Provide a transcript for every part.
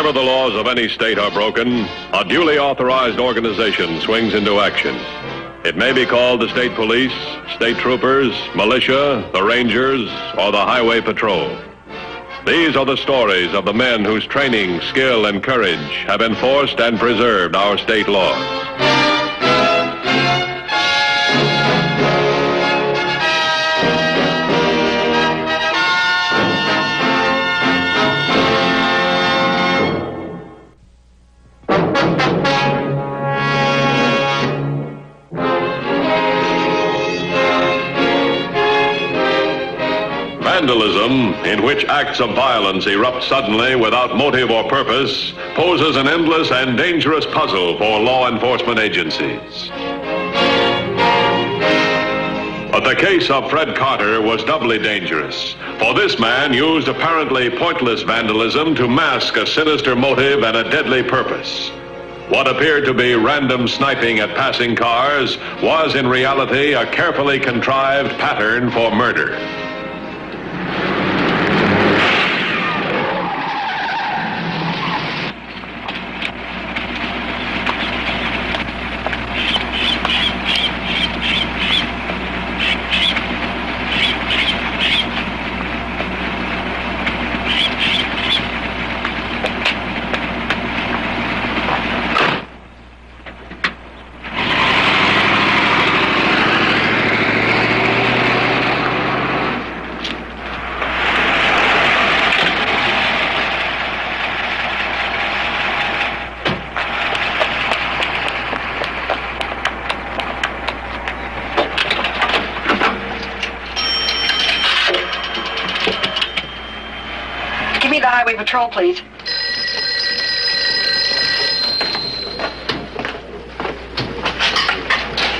Whenever the laws of any state are broken, a duly authorized organization swings into action. It may be called the state police, state troopers, militia, the rangers, or the highway patrol. These are the stories of the men whose training, skill, and courage have enforced and preserved our state laws. Vandalism, in which acts of violence erupt suddenly without motive or purpose, poses an endless and dangerous puzzle for law enforcement agencies. But the case of Fred Carter was doubly dangerous, for this man used apparently pointless vandalism to mask a sinister motive and a deadly purpose. What appeared to be random sniping at passing cars was in reality a carefully contrived pattern for murder. Highway Patrol, please.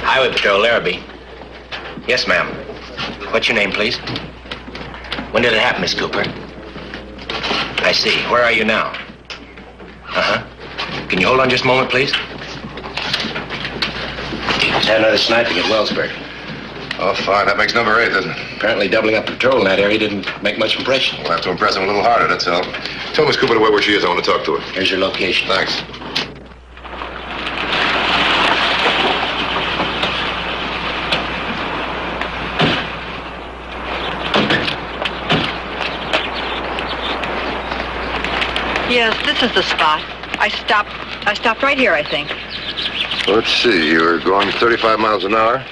Highway Patrol, Larrabee. Yes, ma'am. What's your name, please? When did it happen, Miss Cooper? I see. Where are you now? Can you hold on just a moment, please? Just had another sniping at Wellsburg. Oh, fine. That makes number 8, doesn't it? Apparently doubling up patrol in that area didn't make much impression. We'll have to impress him a little harder, that's all. Tell Miss Cooper to wait where she is. I want to talk to her. Here's your location. Thanks. Yes, this is the spot. I stopped right here, I think. Let's see. You were going 35 miles an hour.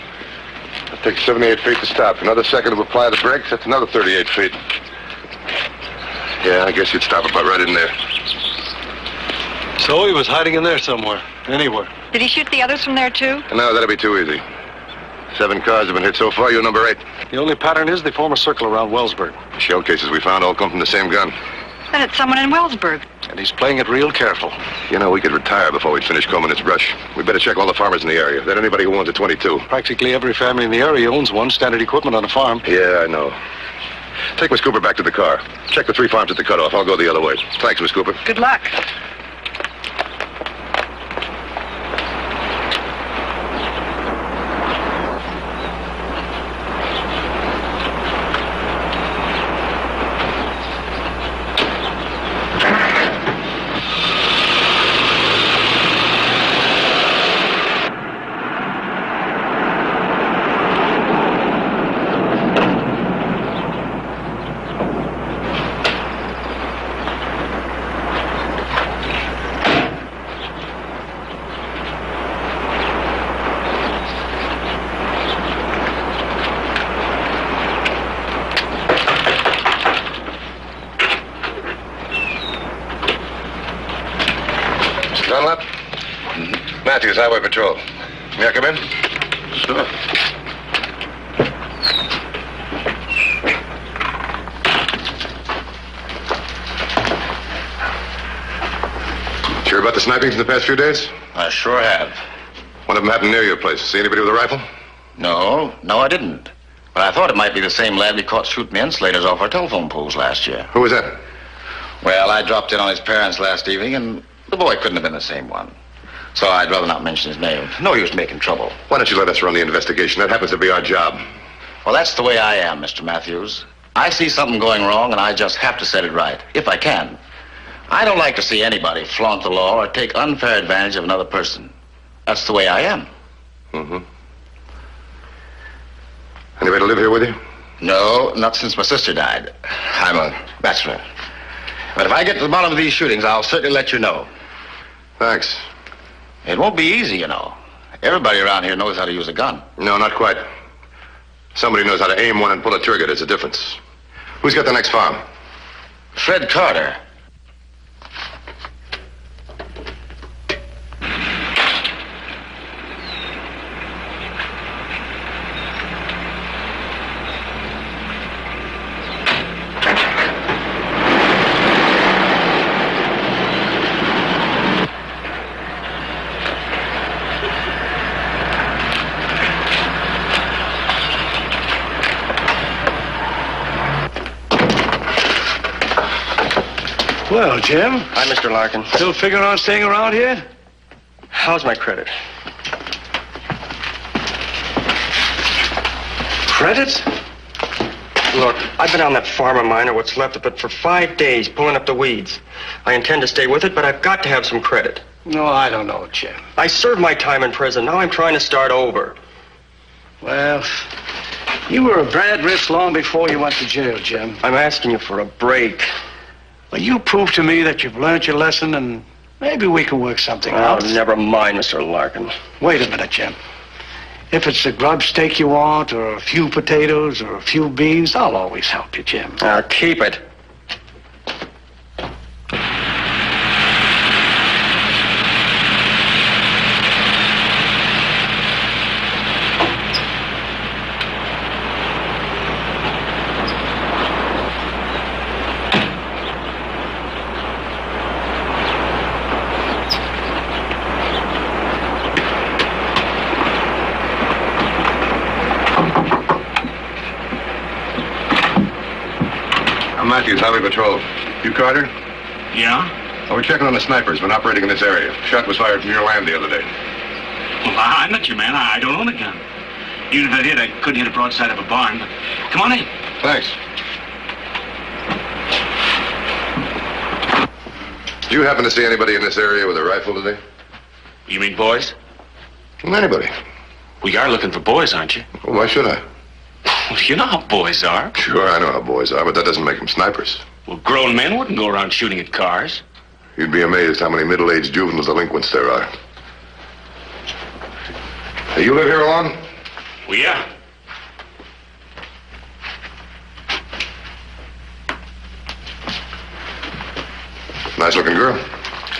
It takes 78 feet to stop. Another second to apply the brakes. That's another 38 feet. Yeah, I guess you'd stop about right in there. So he was hiding in there somewhere, anywhere. Did he shoot the others from there, too? No, that'd be too easy. 7 cars have been hit so far. You're number 8. The only pattern is they form a circle around Wellsburg. The shell cases we found all come from the same gun. Then it's someone in Wellsburg. And he's playing it real careful. You know, we could retire before we finish combing this brush. We better check all the farmers in the area. Then anybody who owns a 22. Practically every family in the area owns one. Standard equipment on a farm. Yeah, I know. Take Miss Cooper back to the car. Check the 3 farms at the cutoff. I'll go the other way. Thanks, Miss Cooper. Good luck. Matthews, Highway Patrol. May I come in? Sure. Sure about the snipings in the past few days? I sure have. One of them happened near your place. See anybody with a rifle? No, I didn't. But I thought it might be the same lad we caught shooting the insulators off our telephone poles last year. Who was that? Well, I dropped in on his parents last evening, and the boy couldn't have been the same one. So I'd rather not mention his name. No use making trouble. Why don't you let us run the investigation? That happens to be our job. Well, that's the way I am, Mr. Matthews. I see something going wrong, and I just have to set it right, if I can. I don't like to see anybody flaunt the law or take unfair advantage of another person. That's the way I am. Mm-hmm. Anybody live here with you? No, not since my sister died. I'm a bachelor. But if I get to the bottom of these shootings, I'll certainly let you know. Thanks. It won't be easy, you know. Everybody around here knows how to use a gun. No, not quite. Somebody knows how to aim one and pull a trigger. There's a difference. Who's got the next farm? Fred Carter. Well, Jim. Hi, Mr. Larkin. Still figuring on staying around here? How's my credit? Credits? Look, I've been on that farm of mine, or what's left of it, for 5 days, pulling up the weeds. I intend to stay with it, but I've got to have some credit. No, I don't know, Jim. I served my time in prison. Now I'm trying to start over. Well, you were a bad risk long before you went to jail, Jim. I'm asking you for a break. Well, you proved to me that you've learned your lesson, and maybe we can work something out. Oh, never mind, Mr. Larkin. Wait a minute, Jim. If it's a grub steak you want, or a few potatoes, or a few beans, I'll always help you, Jim. Now, keep it. Matthews, Highway Patrol. You Carter? Yeah? Oh, we're checking on the snipers. Been operating in this area. Shot was fired from your land the other day. Well, I'm not your man. I don't own a gun. Even if I did, I couldn't hit a broadside of a barn. But come on in. Thanks. Do you happen to see anybody in this area with a rifle today? You mean boys? Anybody. Well, you are looking for boys, aren't you? Well, why should I? Well, you know how boys are. Sure, I know how boys are, but that doesn't make them snipers. Well, grown men wouldn't go around shooting at cars. You'd be amazed how many middle-aged juvenile delinquents there are. Hey, you live here alone? Well, yeah. Nice-looking girl.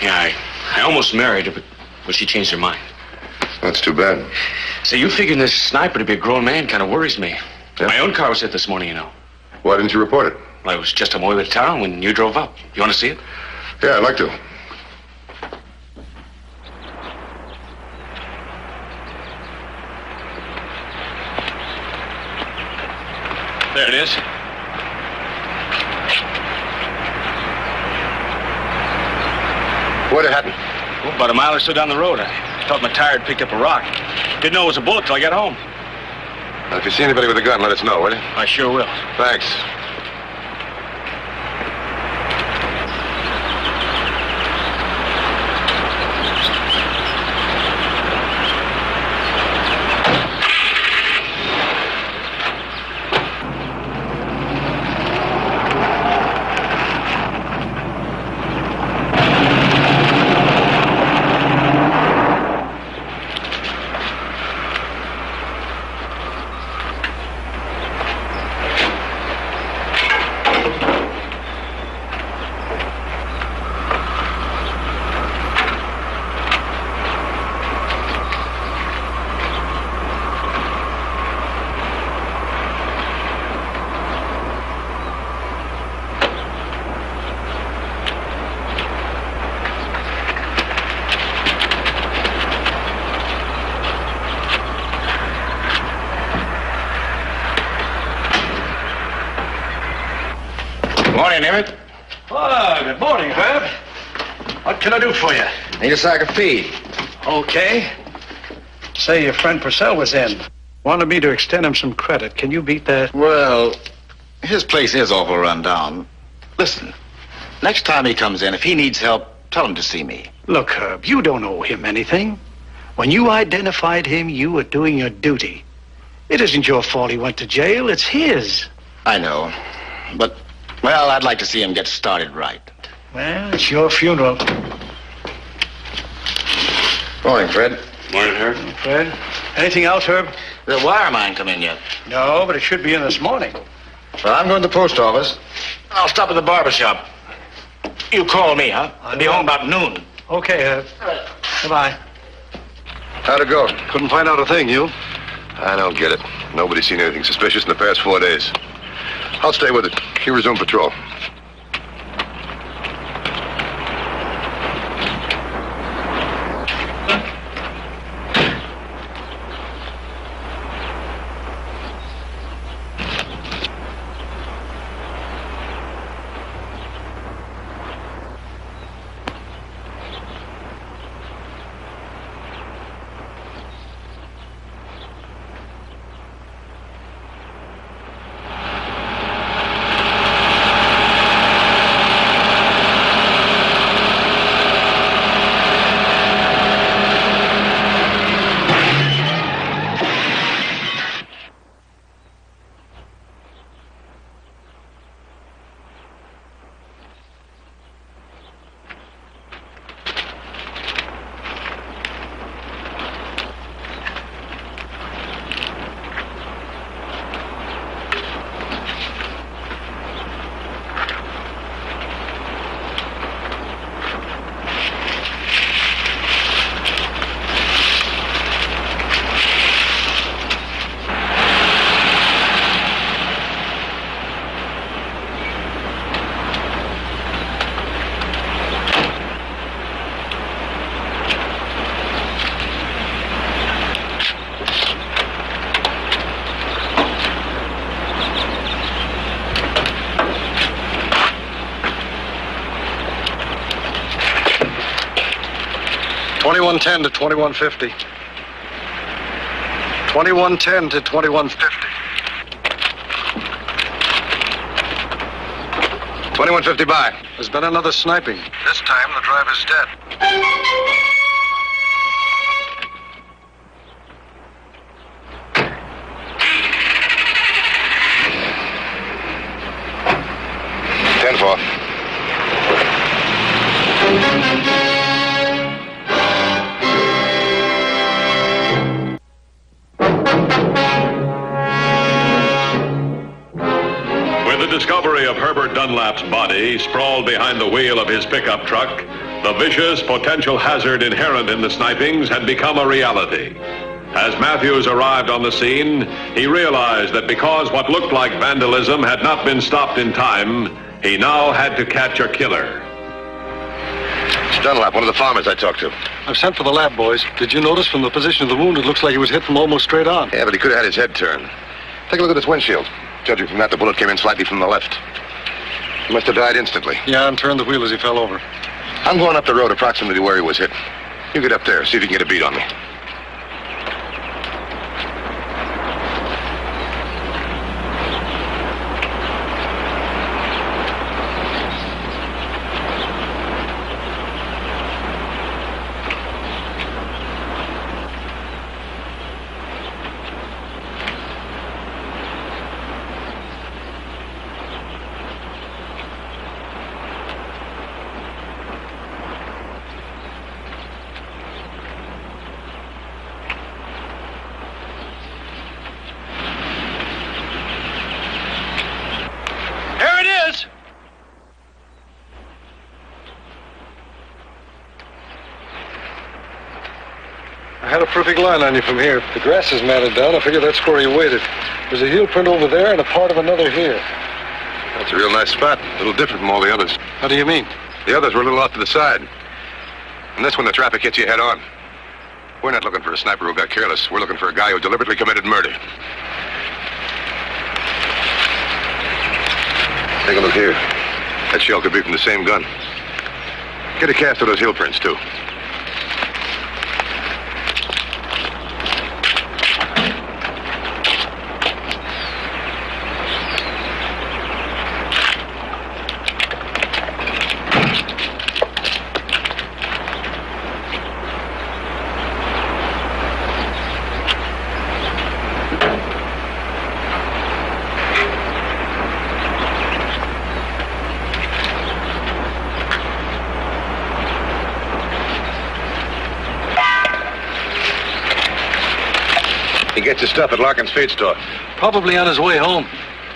Yeah, I almost married her, but she changed her mind. That's too bad. Say, you figuring this sniper to be a grown man kind of worries me. Yeah? My own car was hit this morning, you know. Why didn't you report it? Well, I was just on my way to town when you drove up. You want to see it? Yeah, I'd like to. There it is. Where'd it happen? Well, about a mile or so down the road. I thought my tire had picked up a rock. Didn't know it was a bullet till I got home. Now, if you see anybody with a gun, let us know, will you? I sure will. Thanks. Morning, Emmett. Oh, good morning, Herb. What can I do for you? Need a sack of feed. Okay. Say your friend Purcell was in. Wanted me to extend him some credit. Can you beat that? Well, his place is awful run down. Listen, Next time he comes in, if he needs help, tell him to see me. Look, Herb, you don't owe him anything. When you identified him, you were doing your duty. It isn't your fault he went to jail. It's his. I know. But, well, I'd like to see him get started right. Well, it's your funeral. Morning, Fred. Morning, Herb. Fred, anything else, Herb? The wire mine come in yet? No, but it should be in this morning. Well, I'm going to the post office. I'll stop at the barber shop. You call me, huh? I'll be home about noon. Okay, Herb. Goodbye. How'd it go? Couldn't find out a thing, you? I don't get it. Nobody's seen anything suspicious in the past 4 days. I'll stay with it. You resume patrol. $21.10 to $21.50. $21.10 to $21.50. $21.50 by. There's been another sniping. This time the driver's dead. $10-4. Discovery of Herbert Dunlap's body sprawled behind the wheel of his pickup truck, the vicious potential hazard inherent in the snipings had become a reality. As Matthews arrived on the scene, he realized that because what looked like vandalism had not been stopped in time, he now had to catch a killer. It's Dunlap, one of the farmers I talked to. I've sent for the lab boys. Did you notice from the position of the wound, it looks like he was hit from almost straight on. Yeah, but he could have had his head turned. Take a look at this windshield. Judging from that, the bullet came in slightly from the left. He must have died instantly. Yeah, and turned the wheel as he fell over. I'm going up the road approximately where he was hit. You get up there, see if you can get a beat on me. I had a perfect line on you from here. The grass is matted down. I figure that's where you waited. There's a heel print over there and a part of another here. That's a real nice spot. A little different from all the others. How do you mean? The others were a little off to the side. And that's when the traffic hits you head on. We're not looking for a sniper who got careless. We're looking for a guy who deliberately committed murder. Take a look here. That shell could be from the same gun. Get a cast of those heel prints, too. get your stuff at Larkin's feed store. Probably on his way home.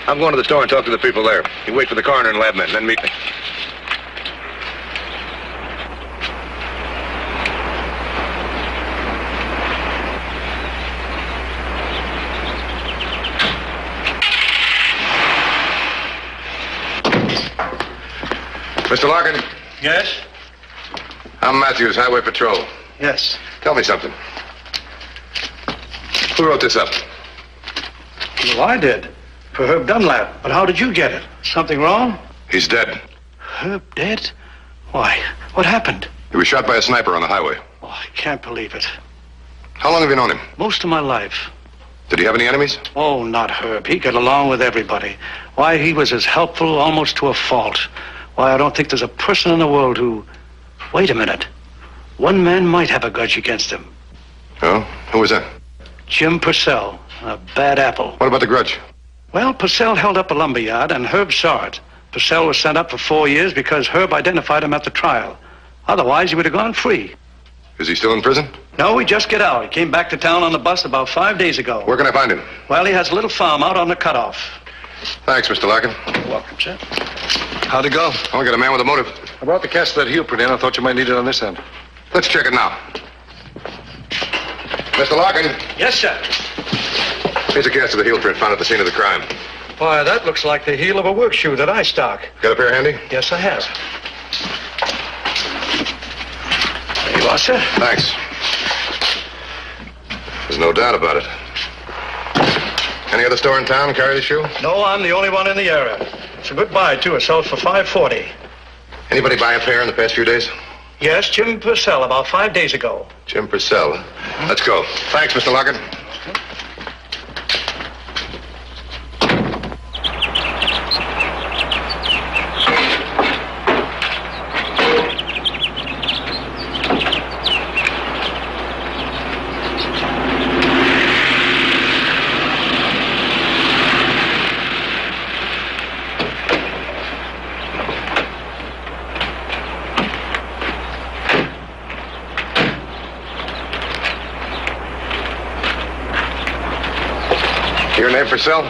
I'm going to the store and talk to the people there. You wait for the coroner and lab men, then meet me. Mr. Larkin? Yes? I'm Matthews, Highway Patrol. Yes. Tell me something. Who wrote this up? Well, I did. For Herb Dunlap. But how did you get it? Something wrong? He's dead. Herb dead? Why? What happened? He was shot by a sniper on the highway. Oh, I can't believe it. How long have you known him? Most of my life. Did he have any enemies? Oh, not Herb. He got along with everybody. Why, he was as helpful almost to a fault. Why, I don't think there's a person in the world who... Wait a minute. One man might have a grudge against him. Oh? Who was that? Jim Purcell. A bad apple. What about the grudge? Well, Purcell held up a lumberyard, and Herb saw it. Purcell was sent up for 4 years because Herb identified him at the trial. Otherwise, he would have gone free. Is he still in prison? No, he just got out. He came back to town on the bus about 5 days ago. Where can I find him? Well, he has a little farm out on the cutoff. Thanks, Mr. Larkin. You're welcome, sir. How'd it go? I got a man with a motive. I brought the cast of that heel print in. I thought you might need it on this end. Let's check it now. Mr. Larkin, Yes, sir. here's a cast of the heel print found at the scene of the crime. Why, that looks like the heel of a work shoe that I stock. Got a pair handy? Yes, I have. There you are, sir. Thanks. There's no doubt about it. Any other store in town carry the shoe? No, I'm the only one in the area. It's a good buy, too. It sells for $5.40. Anybody buy a pair in the past few days? Yes, Jim Purcell, about 5 days ago. Jim Purcell. Let's go. Thanks, Mr. Larkin. Your name, Purcell?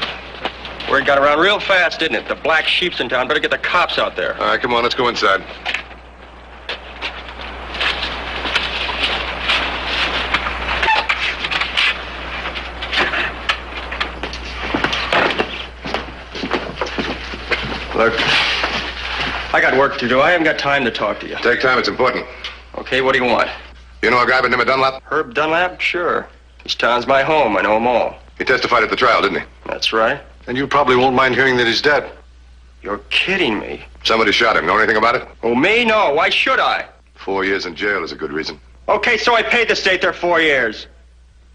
Word got around real fast, didn't it? The black sheep's in town. Better get the cops out there. All right, come on, let's go inside. Look, I got work to do. I haven't got time to talk to you. Take time, it's important. Okay, what do you want? You know a guy by the name of Dunlap? Herb Dunlap? Sure. This town's my home. I know them all. He testified at the trial, didn't he? That's right. And you probably won't mind hearing that he's dead. You're kidding me. Somebody shot him. Know anything about it? Oh, me? No. Why should I? 4 years in jail is a good reason. Okay, so I paid the state their 4 years.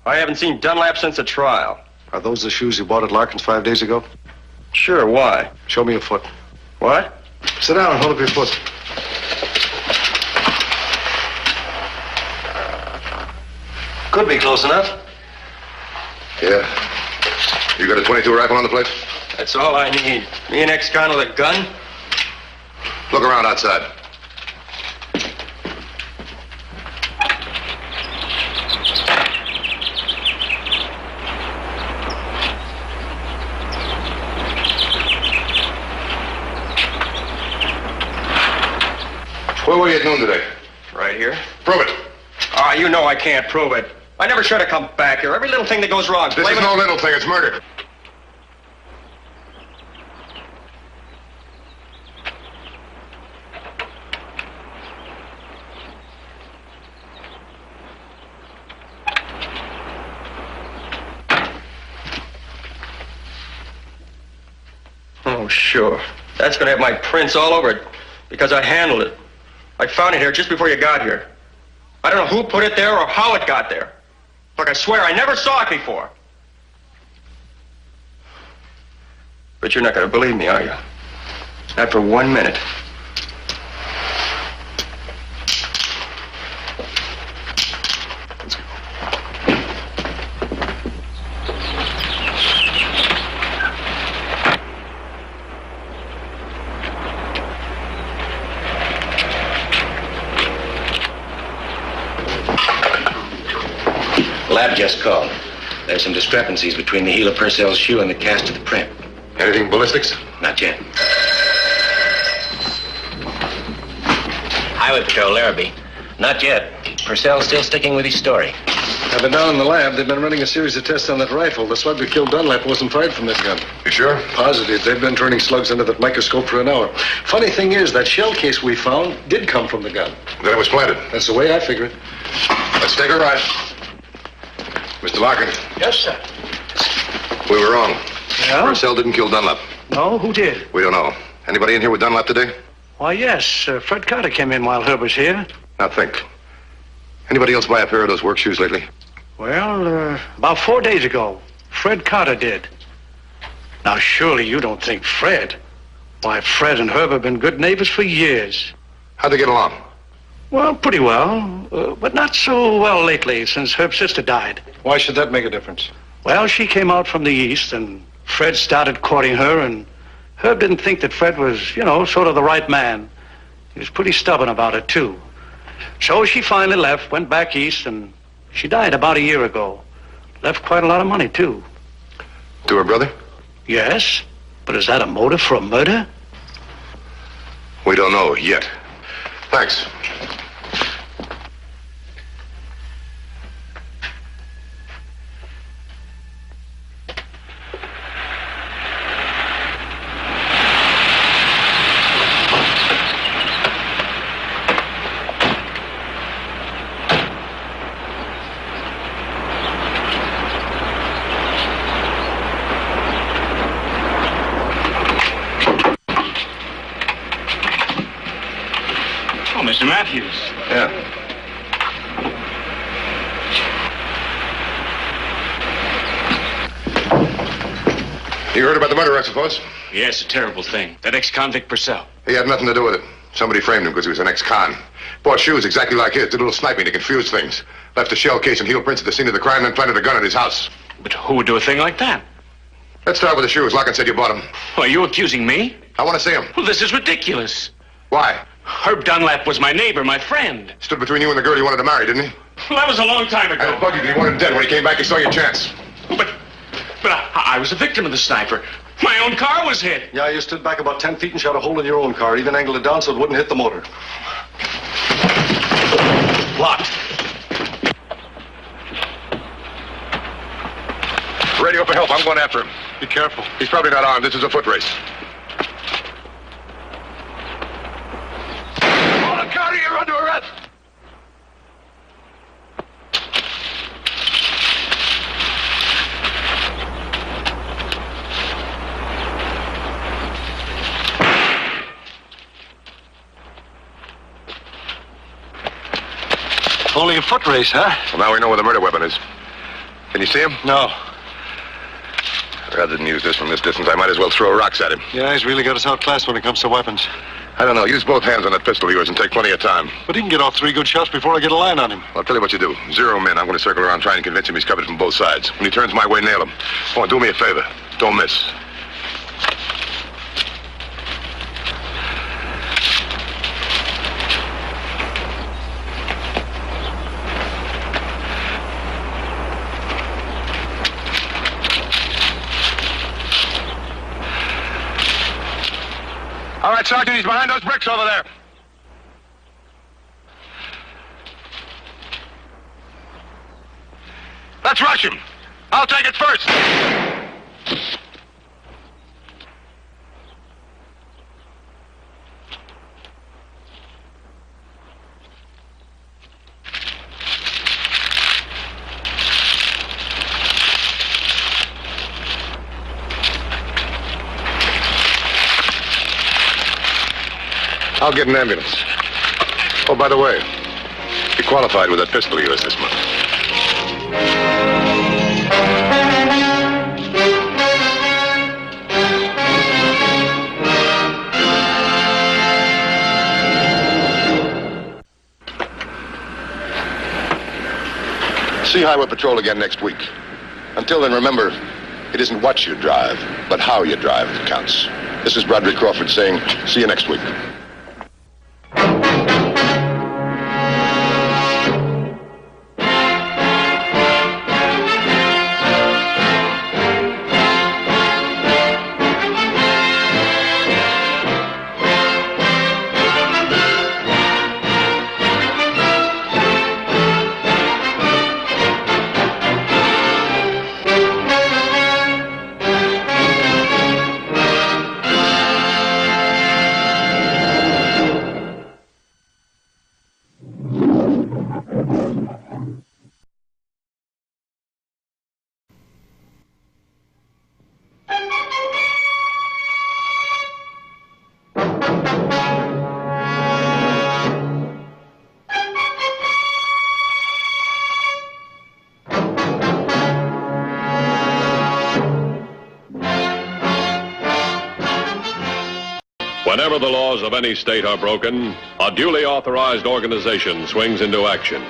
I haven't seen Dunlap since the trial. Are those the shoes you bought at Larkin's 5 days ago? Sure, why? Show me your foot. What? Sit down and hold up your foot. Could be close enough. Yeah. You got a .22 rifle on the place? That's all I need. Me an ex-con with a gun? Look around outside. Where were you at noon today? Right here. Prove it. Ah, you know I can't prove it. I never should have come back here. Every little thing that goes wrong. This is no little thing. It's murder. Oh, sure. That's going to have my prints all over it because I handled it. I found it here just before you got here. I don't know who put it there or how it got there. Look, I swear I never saw it before. But you're not going to believe me, are you? Not for 1 minute. Let's go. Lab just called. There's some discrepancies between the heel of Purcell's shoe and the cast of the print. Anything ballistics? Not yet. Highway Patrol, Larrabee. Not yet. Purcell's still sticking with his story. I've been down in the lab. They've been running a series of tests on that rifle. The slug that killed Dunlap wasn't fired from that gun. You sure? Positive. They've been turning slugs under that microscope for an hour. Funny thing is, that shell case we found did come from the gun. Then it was planted. That's the way I figure it. Let's take a ride. Mr. Larkin. Yes, sir. We were wrong. Yeah? Purcell didn't kill Dunlap. No, who did? We don't know. Anybody in here with Dunlap today? Why, yes. Fred Carter came in while Herb was here. Now think. Anybody else buy a pair of those work shoes lately? Well, about 4 days ago, Fred Carter did. Now, surely you don't think Fred. Why, Fred and Herb have been good neighbors for years. How'd they get along? Well, pretty well, but not so well lately since Herb's sister died. Why should that make a difference? Well, she came out from the east, and Fred started courting her, and Herb didn't think that Fred was, sort of the right man. He was pretty stubborn about it, too. So she finally left, went back east, and she died about a year ago. Left quite a lot of money, too. To her brother? Yes, but is that a motive for a murder? We don't know yet. Thanks. Mr. Matthews. Yeah. You heard about the murder, I suppose? Yes, a terrible thing. That ex-convict Purcell. He had nothing to do with it. Somebody framed him because he was an ex-con. Bought shoes exactly like his, did a little sniping to confuse things. Left a shell case and heel prints at the scene of the crime, then planted a gun at his house. But who would do a thing like that? Let's start with the shoes. Larkin said you bought them. Are you accusing me? I want to see them. Well, this is ridiculous. Why? Herb Dunlap was my neighbor, my friend. Stood between you and the girl you wanted to marry, didn't he? Well, that was a long time ago. And it bugged you that he wanted him dead. When he came back, he saw your chance. But I was a victim of the sniper. My own car was hit. Yeah, you stood back about 10 feet and shot a hole in your own car. Even angled it down so it wouldn't hit the motor. Locked. Radio for help. I'm going after him. Be careful. He's probably not armed. This is a foot race. Hold the car, you're under arrest. Only a foot race, huh? Well, now we know where the murder weapon is. Can you see him? No. Rather than use this from this distance, I might as well throw rocks at him. Yeah, he's really got us outclassed when it comes to weapons. I don't know. Use both hands on that pistol of yours and take plenty of time. But he can get off 3 good shots before I get a line on him. I'll tell you what you do. Zero him in. I'm going to circle around trying to convince him he's covered from both sides. When he turns my way, nail him. Oh, and do me a favor. Don't miss. All right, Sergeant, he's behind those bricks over there. Let's rush him. I'll take it first. I'll get an ambulance. Oh, by the way, you qualified with that pistol of yours this month. See Highway Patrol again next week. Until then, remember, it isn't what you drive, but how you drive that counts. This is Broderick Crawford saying, see you next week. Whenever the laws of any state are broken, a duly authorized organization swings into action.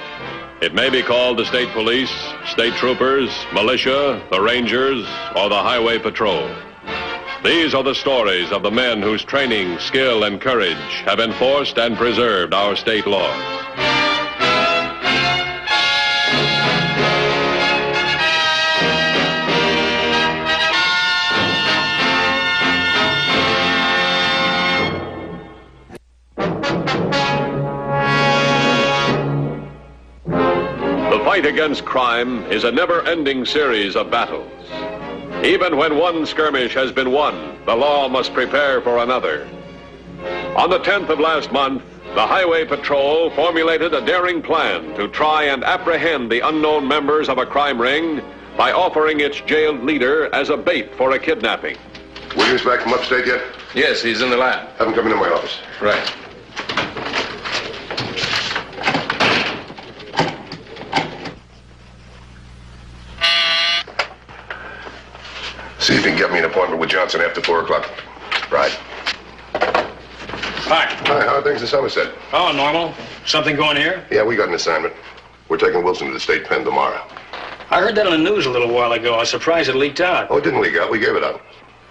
It may be called the state police, state troopers, militia, the rangers, or the highway patrol. These are the stories of the men whose training, skill, and courage have enforced and preserved our state laws. The fight against crime is a never-ending series of battles. Even when one skirmish has been won, the law must prepare for another. On the 10th of last month, the Highway Patrol formulated a daring plan to try and apprehend the unknown members of a crime ring by offering its jailed leader as a bait for a kidnapping. Williams back from upstate yet? Yes, he's in the lab. Have him come into my office. Right. See if you can get me an appointment with Johnson after 4 o'clock. Right. Hi. Hi, how are things in Somerset? Oh, normal. Something going here? Yeah, we got an assignment. We're taking Wilson to the state pen tomorrow. I heard that on the news a little while ago. I was surprised it leaked out. Oh, it didn't leak out. We gave it out.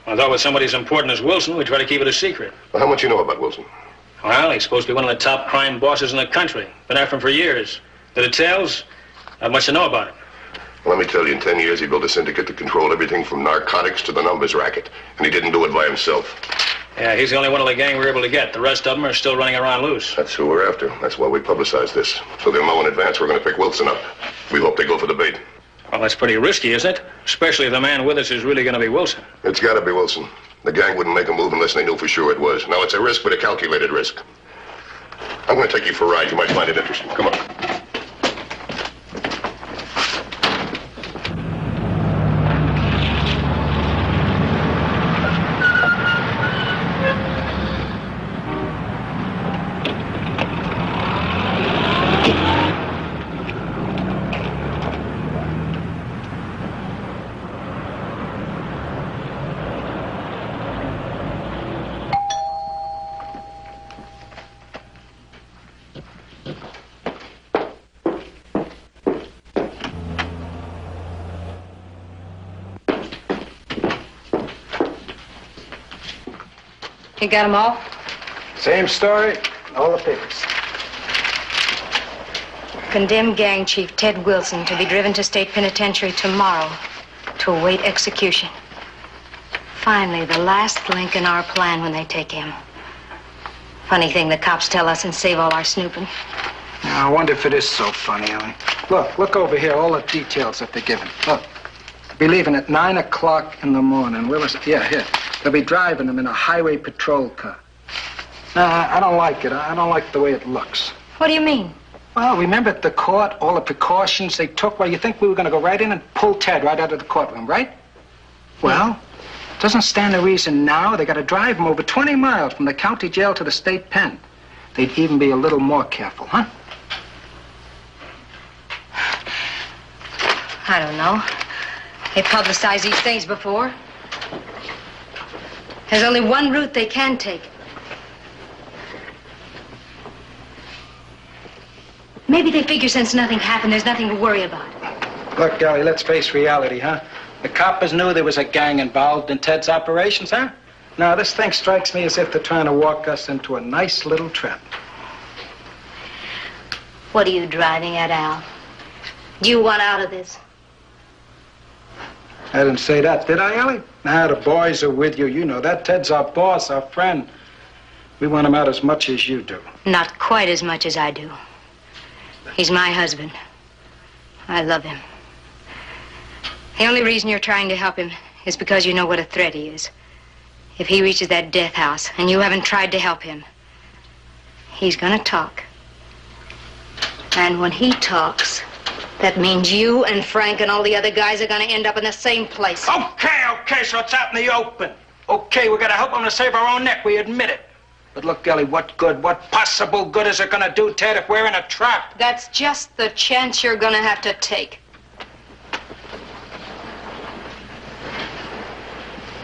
I thought with somebody as important as Wilson, we'd try to keep it a secret. Well, how much you know about Wilson? Well, he's supposed to be one of the top crime bosses in the country. Been after him for years. The details, not much to know about him. Let me tell you, in 10 years, he built a syndicate that controlled everything from narcotics to the numbers racket. And he didn't do it by himself. Yeah, he's the only one of the gang we were able to get. The rest of them are still running around loose. That's who we're after. That's why we publicized this. So they'll know in advance we're going to pick Wilson up. We hope they go for the bait. Well, that's pretty risky, isn't it? Especially if the man with us is really going to be Wilson. It's got to be Wilson. The gang wouldn't make a move unless they knew for sure it was. Now, it's a risk, but a calculated risk. I'm going to take you for a ride. You might find it interesting. Come on. You got them all? Same story, all the papers. Condemned gang chief Ted Wilson to be driven to state penitentiary tomorrow to await execution. Finally, the last link in our plan when they take him. Funny thing the cops tell us and save all our snooping. Now, I wonder if it is so funny, Ellie. Look over here, all the details that they're given. Look, they'll be leaving at 9 o'clock in the morning. Willis, yeah, here. They'll be driving them in a highway patrol car. No, I don't like it. I don't like the way it looks. What do you mean? Well, remember at the court, all the precautions they took? Well, you think we were going to go right in and pull Ted right out of the courtroom, right? Well, doesn't stand a reason now. They got to drive him over 20 miles from the county jail to the state pen. They'd even be a little more careful, huh? I don't know. They publicized these things before. There's only one route they can take. Maybe they figure since nothing happened, there's nothing to worry about. Look, Ellie, let's face reality, huh? The coppers knew there was a gang involved in Ted's operations, huh? Now, this thing strikes me as if they're trying to walk us into a nice little trap. What are you driving at, Al? Do you want out of this? I didn't say that, did I, Ellie? Now, the boys are with you. You know that. Ted's our boss, our friend. We want him out as much as you do. Not quite as much as I do. He's my husband. I love him. The only reason you're trying to help him is because you know what a threat he is. If he reaches that death house and you haven't tried to help him, he's gonna talk. And when he talks, that means you and Frank and all the other guys are gonna end up in the same place. Okay, so it's out in the open. Okay, we gotta help him to save our own neck, we admit it. But look, Ellie, what possible good is it gonna do, Ted, if we're in a trap? That's just the chance you're gonna have to take.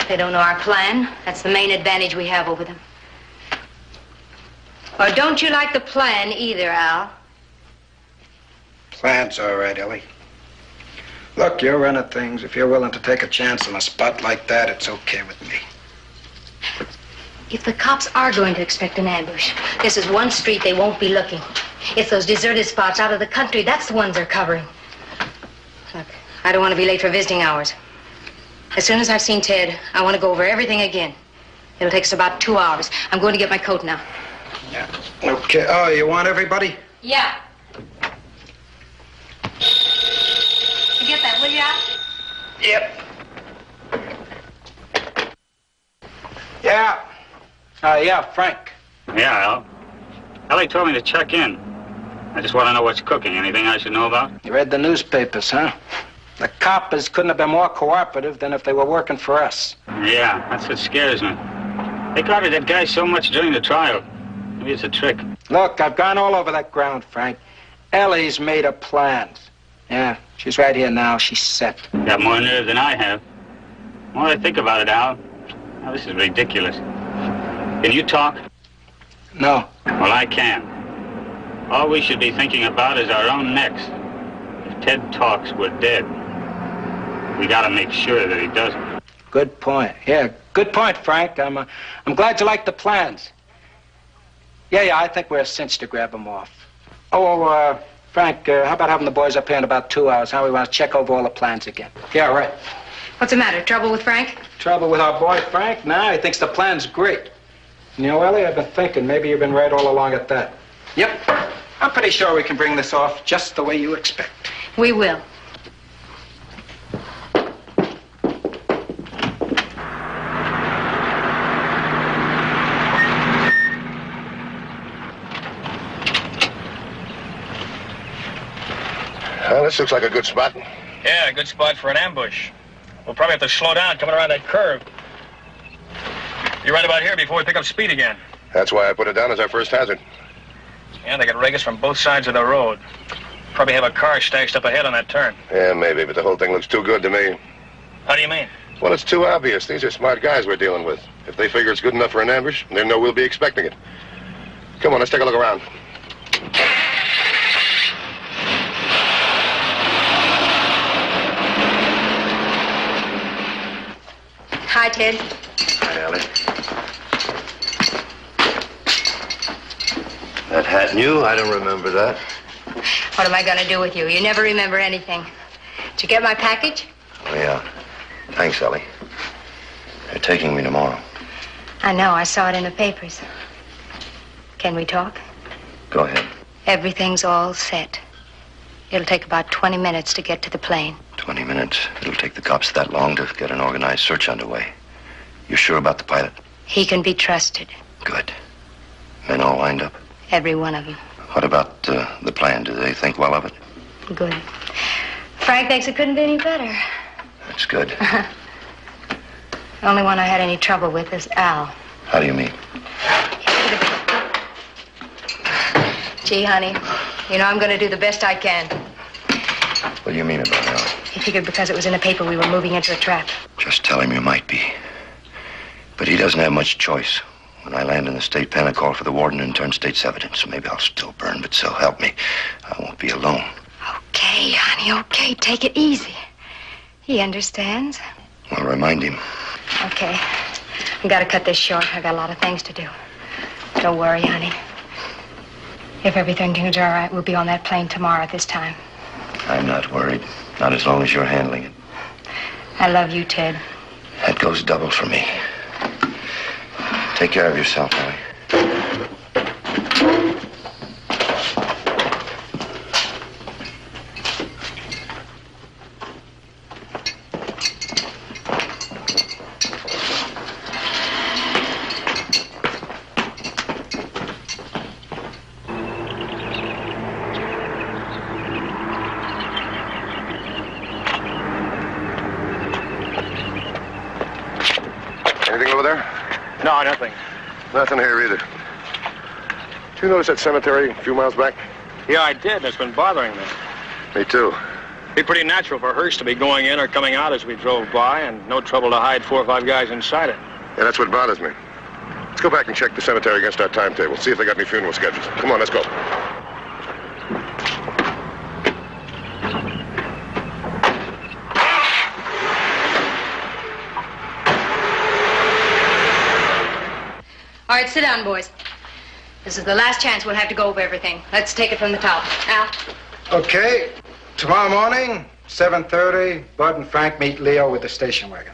They don't know our plan. That's the main advantage we have over them. Or don't you like the plan either, Al? Plan's all right, Ellie. Look, you're running things. If you're willing to take a chance on a spot like that, it's okay with me. If the cops are going to expect an ambush, this is one street they won't be looking. It's those deserted spots out of the country. That's the ones they're covering. Look, I don't want to be late for visiting hours. As soon as I've seen Ted, I want to go over everything again. It'll take us about 2 hours. I'm going to get my coat now. Yeah. Okay. Oh, you want everybody? Yeah. You get that, will you, Al? Yep. Yeah. Yeah, Frank. Yeah, Al. Ellie told me to check in. I just want to know what's cooking. Anything I should know about? You read the newspapers, huh? The coppers couldn't have been more cooperative than if they were working for us. Yeah, that's what scares me. They guarded that guy so much during the trial. Maybe it's a trick. Look, I've gone all over that ground, Frank. Ellie's made her plans. Yeah, she's right here now. She's set. Got more nerve than I have. The more I think about it, Al, now this is ridiculous. Can you talk? No. Well, I can. All we should be thinking about is our own necks. If Ted talks, we're dead. We gotta make sure that he doesn't. Good point. Yeah, good point, Frank. I'm glad you like the plans. Yeah, I think we're a cinch to grab them off. Frank, how about having the boys up here in about 2 hours? How we want to check over all the plans again? Yeah, right. What's the matter? Trouble with Frank? Trouble with our boy, Frank? Nah, he thinks the plan's great. You know, Ellie, I've been thinking maybe you've been right all along at that. Yep. I'm pretty sure we can bring this off just the way you expect. We will. Well, this looks like a good spot. Yeah, a good spot for an ambush. We'll probably have to slow down coming around that curve. You're right about here before we pick up speed again. That's why I put it down as our first hazard. Yeah, they got Regas from both sides of the road. Probably have a car stashed up ahead on that turn. Yeah, maybe, but the whole thing looks too good to me. How do you mean? Well, it's too obvious. These are smart guys we're dealing with. If they figure it's good enough for an ambush, they know we'll be expecting it. Come on, let's take a look around. Hi, Ted. Hi, Ellie. That hat new? I don't remember that. What am I going to do with you? You never remember anything. Did you get my package? Oh, yeah. Thanks, Ellie. They're taking me tomorrow. I know. I saw it in the papers. Can we talk? Go ahead. Everything's all set. It'll take about 20 minutes to get to the plane. 20 minutes? It'll take the cops that long to get an organized search underway. You sure about the pilot? He can be trusted. Good. Men all lined up? Every one of them. What about the plan? Do they think well of it? Good. Frank thinks it couldn't be any better. That's good. The only one I had any trouble with is Al. How do you mean? Gee, honey, you know I'm going to do the best I can. What do you mean about Al? He figured because it was in the paper we were moving into a trap. Just tell him you might be. But he doesn't have much choice. When I land in the state pen, I call for the warden and turn state's evidence. So maybe I'll still burn, but so help me, I won't be alone. Okay, honey, okay. Take it easy. He understands. Well, remind him. Okay. I've got to cut this short. I've got a lot of things to do. Don't worry, honey. If everything turns all right, we'll be on that plane tomorrow at this time. I'm not worried. Not as long as you're handling it. I love you, Ted. That goes double for me. Take care of yourself, Ellie. Anything over there? No, nothing. Nothing here either. Did you notice that cemetery a few miles back? Yeah, I did. That's been bothering me. Me too. Be pretty natural for a hearse to be going in or coming out as we drove by, and no trouble to hide 4 or 5 guys inside it. Yeah, that's what bothers me. Let's go back and check the cemetery against our timetable. See if they got any funeral schedules. Come on, let's go. All right, sit down, boys. This is the last chance we'll have to go over everything. Let's take it from the top. Al? Okay. Tomorrow morning, 7:30, Bud and Frank meet Leo with the station wagon.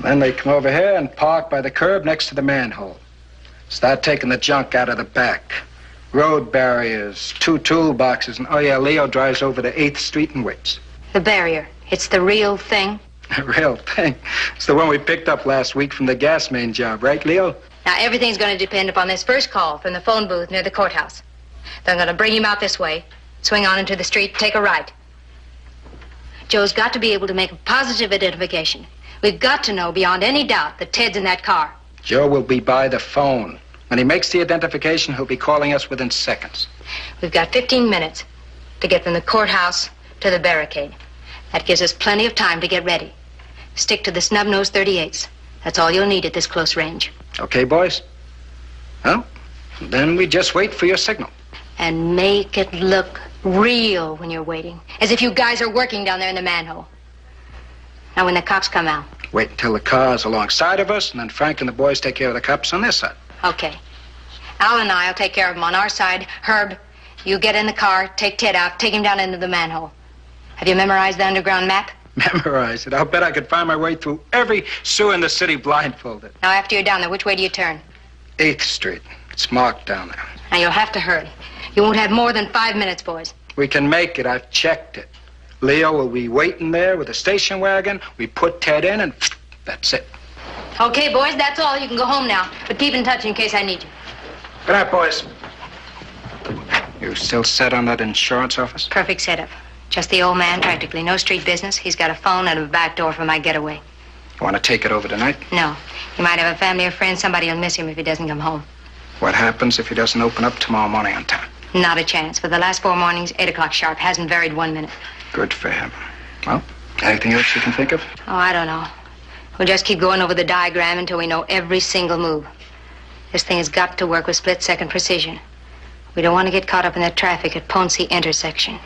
Then they come over here and park by the curb next to the manhole. Start taking the junk out of the back. Road barriers, 2 toolboxes, and oh yeah, Leo drives over to 8th Street and waits. The barrier. It's the real thing. The real thing? It's the one we picked up last week from the gas main job, right, Leo? Now, everything's going to depend upon this first call from the phone booth near the courthouse. They're going to bring him out this way, swing on into the street, take a right. Joe's got to be able to make a positive identification. We've got to know beyond any doubt that Ted's in that car. Joe will be by the phone. When he makes the identification, he'll be calling us within seconds. We've got 15 minutes to get from the courthouse to the barricade. That gives us plenty of time to get ready. Stick to the snub-nosed 38s. That's all you'll need at this close range. Okay, boys? Well, then we just wait for your signal. And make it look real when you're waiting. As if you guys are working down there in the manhole. Now, when the cops come out. Wait until the car's alongside of us, and then Frank and the boys take care of the cops on this side. Okay. Al and I'll take care of them on our side. Herb, you get in the car, take Ted out, take him down into the manhole. Have you memorized the underground map? Memorize it? I'll bet I could find my way through every sewer in the city blindfolded. Now, after you're down there, which way do you turn? 8th Street. It's marked down there. Now, you'll have to hurry. You won't have more than 5 minutes, boys. We can make it. I've checked it. Leo will be waiting there with a station wagon. We put Ted in, and that's it. Okay, boys, that's all. You can go home now. But keep in touch in case I need you. Good night, boys. You still set on that insurance office? Perfect setup. Just the old man, practically no street business. He's got a phone and a back door for my getaway. You want to take it over tonight? No. He might have a family or friends. Somebody will miss him if he doesn't come home. What happens if he doesn't open up tomorrow morning on time? Not a chance. For the last 4 mornings, 8 o'clock sharp. Hasn't varied 1 minute. Good for him. Well, anything else you can think of? Oh, I don't know. We'll just keep going over the diagram until we know every single move. This thing has got to work with split-second precision. We don't want to get caught up in that traffic at Ponce intersection.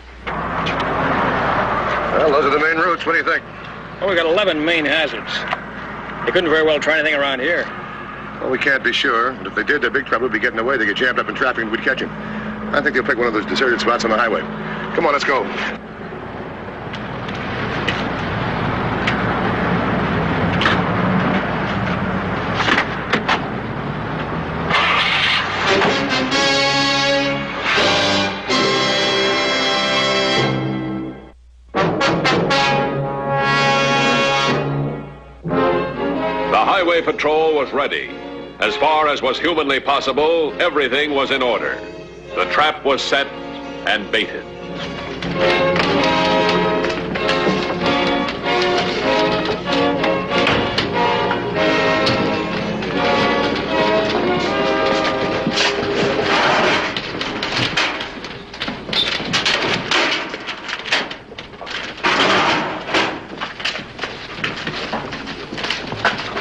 Well, those are the main routes. What do you think? Well, we got 11 main hazards. They couldn't very well try anything around here. Well, we can't be sure. But if they did, their big trouble would be getting away. They get jammed up in traffic and we'd catch them. I think they'll pick one of those deserted spots on the highway. Come on, let's go. Highway Patrol was ready. As far as was humanly possible, everything was in order. The trap was set and baited.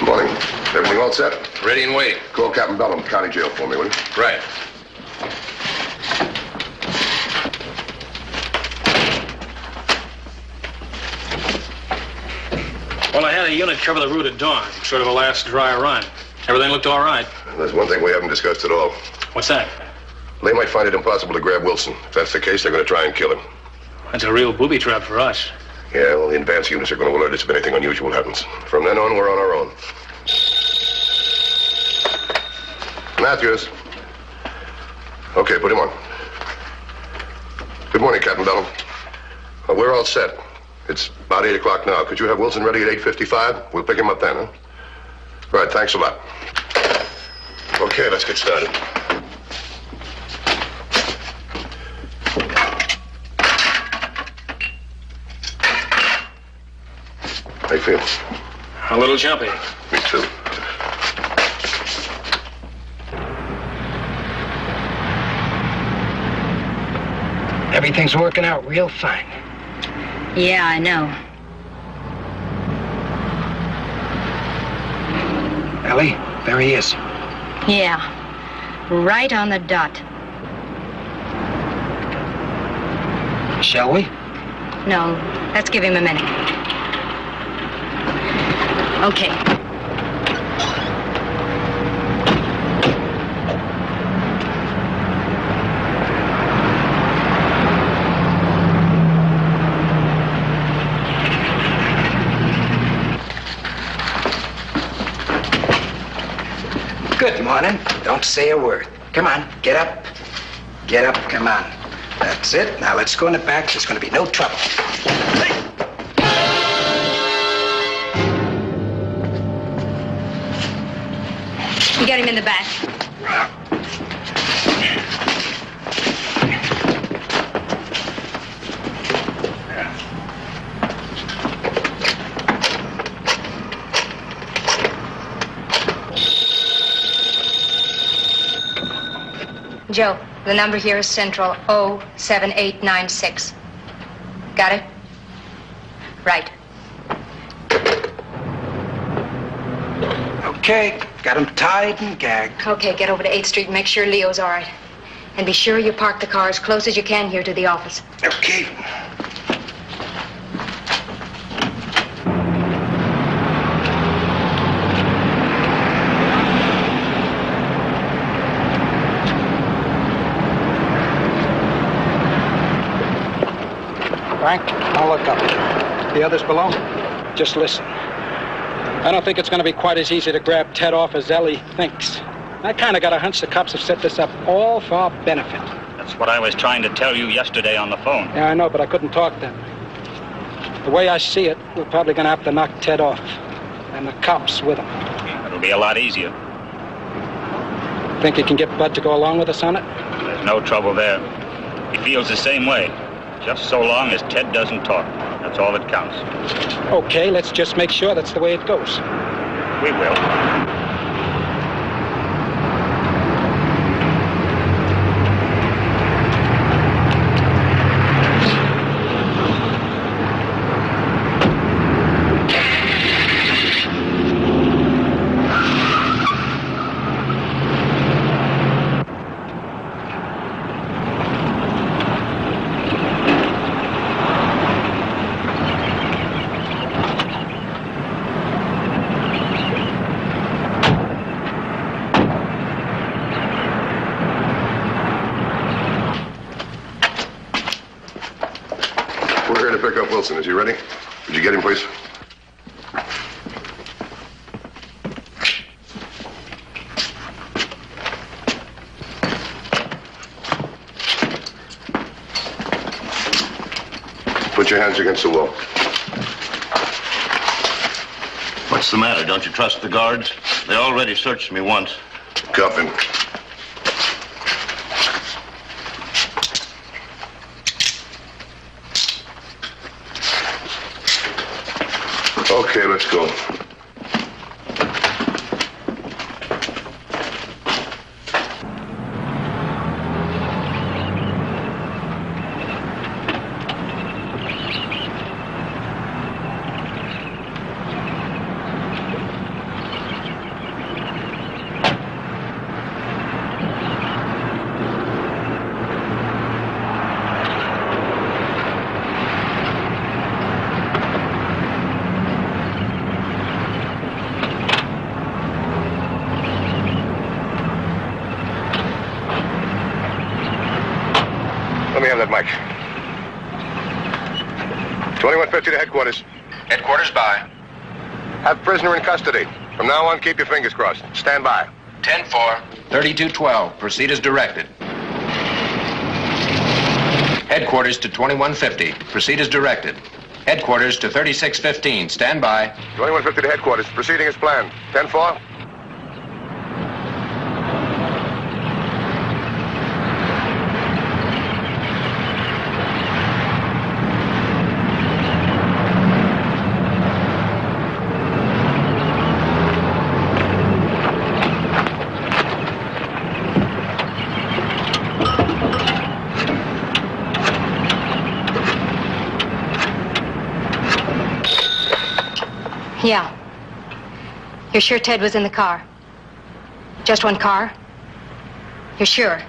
Morning. Everything all set? Ready and waiting. Call Captain Bellum, county jail for me, will you? Right. Well, I had a unit cover the route at dawn, sort of a last dry run. Everything looked all right. There's one thing we haven't discussed at all. What's that? They might find it impossible to grab Wilson. If that's the case, they're going to try and kill him. That's a real booby trap for us. Yeah, well, the advance units are going to alert us if anything unusual happens. From then on, we're on our own. Matthews. Okay, put him on. Good morning, Captain Bellum. We're all set. It's about 8 o'clock now. Could you have Wilson ready at 8:55? We'll pick him up then, huh? Right, thanks a lot. Okay, let's get started. How you feel? A little jumpy. Me too. Everything's working out real fine. Yeah, I know. Ellie, there he is. Yeah, right on the dot. Shall we? No, let's give him a minute. Okay. Good morning. Don't say a word. Come on, get up. Get up, come on. That's it. Now let's go in the back. There's going to be no trouble. You get him in the back. Joe, the number here is Central 07896. Got it? Right. Okay, got him tied and gagged. Okay, get over to 8th Street and make sure Leo's all right. And be sure you park the car as close as you can here to the office. Okay. Frank, I'll look up. The others below? Just listen. I don't think it's going to be quite as easy to grab Ted off as Ellie thinks. I kind of got a hunch the cops have set this up all for our benefit. That's what I was trying to tell you yesterday on the phone. Yeah, I know, but I couldn't talk then. The way I see it, we're probably going to have to knock Ted off. And the cops with him. It'll be a lot easier. Think you can get Bud to go along with us on it? There's no trouble there. He feels the same way. Just so long as Ted doesn't talk. That's all that counts. Okay, let's just make sure that's the way it goes. We will. Wilson, is he ready? Would you get him, please? Put your hands against the wall. What's the matter? Don't you trust the guards? They already searched me once. Cuff him. Okay, let's go. Let me have that mic. 2150 to headquarters. Headquarters by. Have prisoner in custody. From now on, keep your fingers crossed. Stand by. 10-4. 3212. Proceed as directed. Headquarters to 2150. Proceed as directed. Headquarters to 3615. Stand by. 2150 to headquarters. Proceeding as planned. 10-4. Yeah. You're sure Ted was in the car? Just one car? You're sure?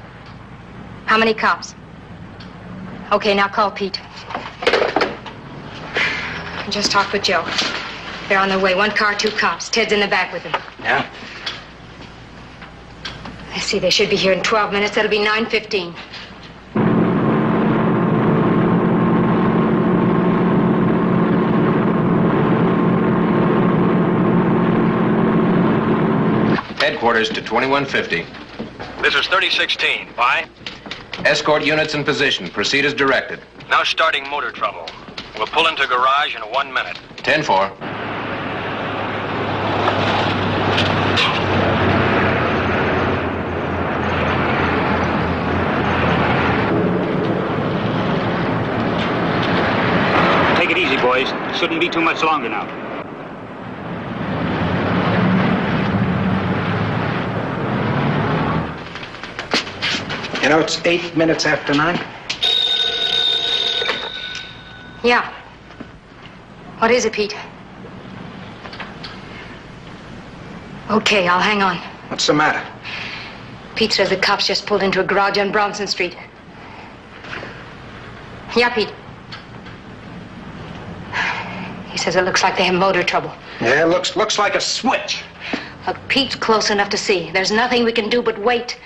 How many cops? Okay, now call Pete. Just talk with Joe. They're on their way. One car, 2 cops. Ted's in the back with them. Yeah? I see they should be here in 12 minutes. That'll be 9:15. Headquarters to 2150. This is 3016. Why? Escort units in position. Proceed as directed. Now starting motor trouble. We'll pull into garage in 1 minute. 10-4. Take it easy, boys. Shouldn't be too much longer now. You know, it's 8 minutes after 9. Yeah. What is it, Pete? Okay, I'll hang on. What's the matter? Pete says the cops just pulled into a garage on Bronson Street. Yeah, Pete. He says it looks like they have motor trouble. Yeah, looks like a switch. Look, Pete's close enough to see. There's nothing we can do but wait.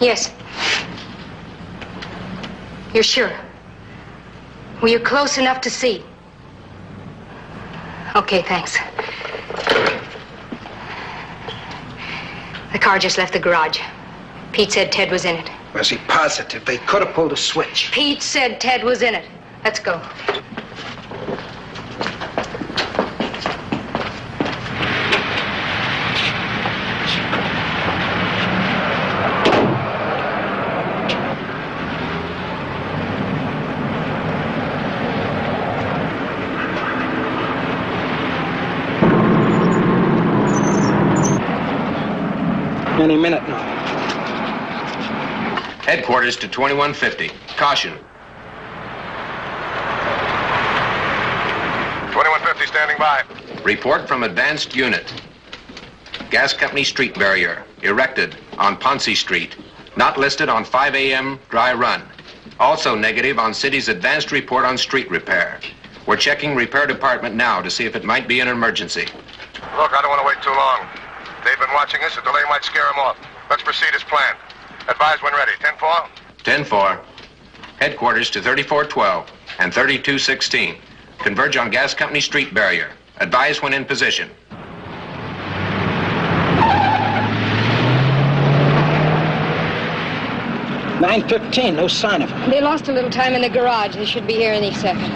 Yes. You're sure? Were you close enough to see? Okay, thanks. The car just left the garage. Pete said Ted was in it. Was he positive? They could have pulled a switch. Pete said Ted was in it. Let's go. Any minute now. Headquarters to 2150. Caution. 2150 standing by. Report from advanced unit. Gas company street barrier erected on Ponce Street. Not listed on 5 a.m. dry run. Also negative on city's advanced report on street repair. We're checking repair department now to see if it might be an emergency. Look, I don't want to wait too long. They've been watching us. A delay might scare them off. Let's proceed as planned. Advise when ready. 10-4? 10-4. Headquarters to 3412 and 3216. Converge on gas company street barrier. Advise when in position. $9:15, no sign of him. They lost a little time in the garage. They should be here any second.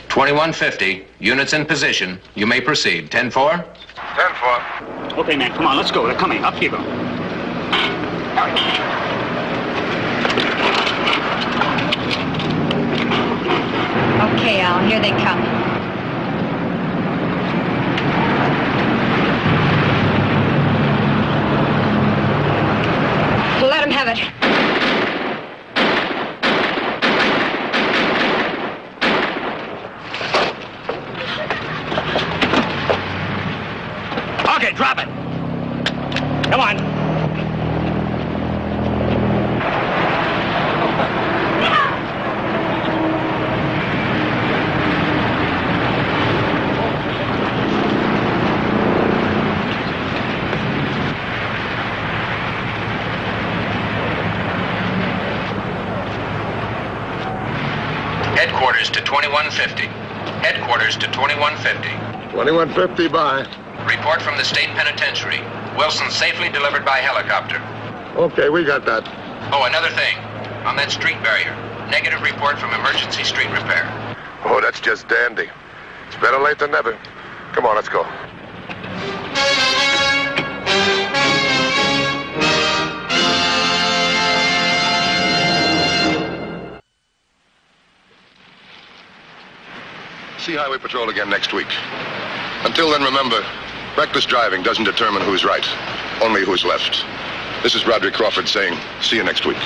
$21.50. Units in position. You may proceed. 10-4? 10-4. Okay, man, come on, let's go. They're coming. Up you go. Okay, Al, here they come. Let them have it. Okay, drop it. Come on. Headquarters to 2150. Headquarters to 2150. 2150 by. Report from the state penitentiary. Wilson safely delivered by helicopter. Okay, we got that. Oh, another thing. On that street barrier. Negative report from emergency street repair. Oh, that's just dandy. It's better late than never. Come on, let's go. See Highway Patrol again next week. Until then, remember, reckless driving doesn't determine who's right, only who's left. This is Roderick Crawford saying, see you next week.